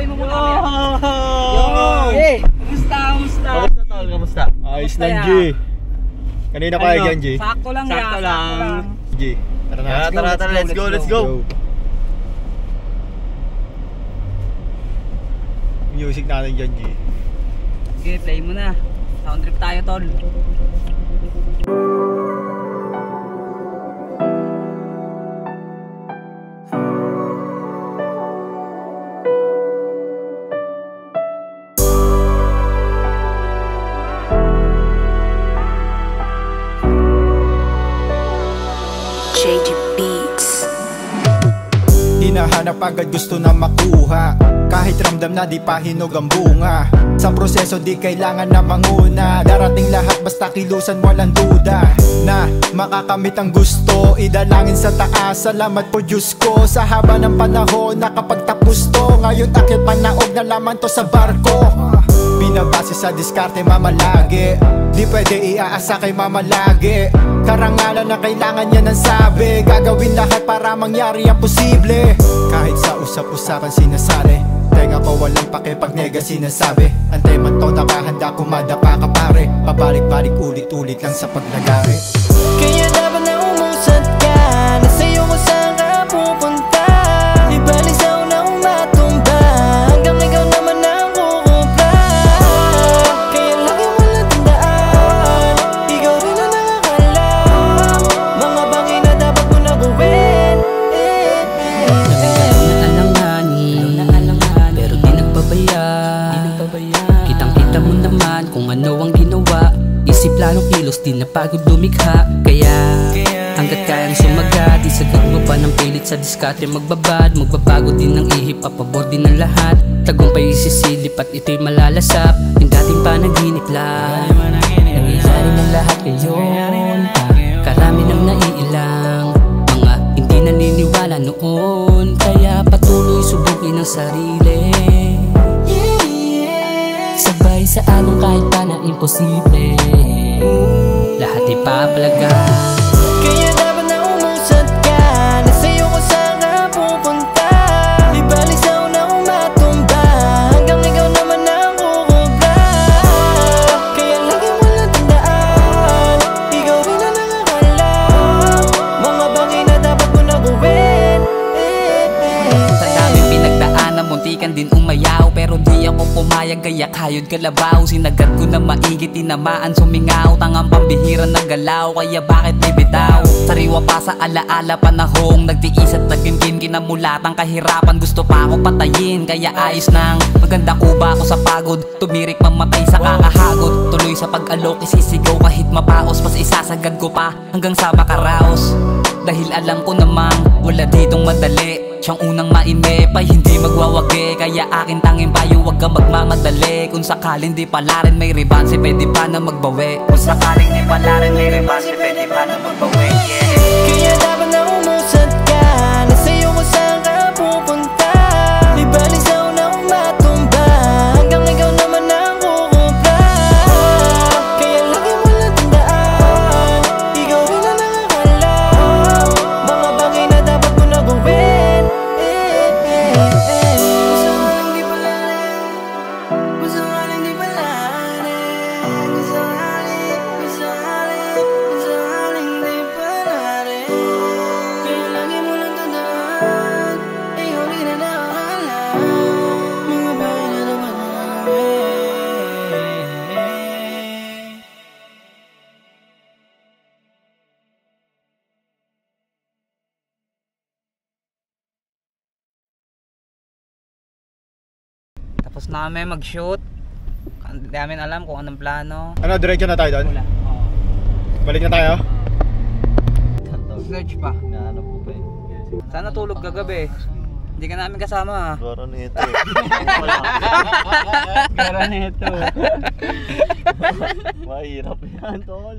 Tatakbuhin mo muna kami. Yo! Kamusta? Kamusta tol? Kamusta? Ayos lang, G. Kanina pa dyan, G. Sakto lang. Sakto lang. G. Tara, Let's go. Music natin dyan, G. Okay, play mo na. Sound trip tayo, tol. JD Beats. Hinahanap agad gusto na makuha, kahit ramdam na di pa hinog ang bunga. Sa proseso di kailangan na manguna, darating lahat basta kilusan walang duda. Na makakamit ang gusto, idalangin sa taas. Salamat po Diyos ko sa haba ng panahon nakapagtapos to. Ngayon akit panaog na laman to sa barko. Binabase sa diskarte mamalagi, di pwede iaasa kay mamalagi. Karangalan na kailangan niya ng sabi, gagawin lahat para mangyari ang posible. Kahit sa usap-usapan sinasali, tenga ko walang pake pag nega sinasabi. Antay man to nakahanda kumadapa ka pare, pabalik-balik ulit-ulit lang sa paglagari. Kaya dapat na umusad ka, nasa iyo kung saan ka pupunta. Ibalik sa unang matumba, hanggang ikaw naman ang kukumpla. Kaya lagi mo lang tandaan, ikaw rin ang nakakalam. Mga bagay na dapat mo na gawin. Alanganin, pero di nagpabaya. Kitang-kita mo naman kung ano ang ginawa. Isip planong kilos, di napagod lumikha. Kaya hanggat kayang sumagat, isagad mo pa ng pilit sa diskarte. Magbabago din ng ihip, papabor din ng lahat. Tagumpay isisilip at ito'y malalasap. Yung dating panaginip lang, nangyayari ng lahat ngayon. Karami nang naiilang mga hindi naniniwala noon. Kaya patuloy subukin ang sarili, sabay sa along kahit pa na imposible, lahat ipapalaga. Kaya dapat na umusad ka, nasa iyo kung saan ka pupunta. Ibalik sa unang matumba, hanggang ikaw naman ang kukumpla. Kaya lagi mo lang tandaan, ikaw rin ang nakakalam. Mga bagay na dapat mo na gawin. Sa daming pinagdaanan, muntikan din umayaw, pero di ako pumayag, kaya kayod kalabaw. Sinagat ko na maigit, tinamaan, sumingaw. Tangang pambihira ng galaw, kaya bakit may bitaw? Sariwa pa sa alaala panahong nagtiis at nagkimkim, kinamulatang kahirapan. Gusto pa ako patayin, kaya ayos nang maganda kuba ako sa pagod. Tumirik mamatay sa kakahagod, tuloy sa pag-alok isisigaw kahit mapaos. Mas isasagad ko pa hanggang sa makaraos, dahil alam ko namang wala ditong madali. Siyang unang mainip ay hindi magwawagi, kaya akin tanging payo, wag kang magmamadali. Kung sakaling di pala rin may ribansi, pwede pa na magbawi. Kung sakaling di pala rin may ribansi, pwede pa na magbawi, yeah. Kaya dapat na umusad ka, nasa iyo kung saan ka pupunta. Ibalik sa unang matumba, hanggang ikaw naman ang kukumpla. Kaya lagi mo lang tandaan, ikaw rin ang nakakalam. Mga bagay na dapat mo na gawin. Tapos namin mag-shoot, hindi namin alam kung anong plano. Ano, diretso na tayo doon? Wala. Oo. Balik na tayo? Search pa. Nahanap ko pa eh. Sana tulog kagabi. Hindi ka namin kasama ha. Gara nito. Gara nito. Mahirap yan tol.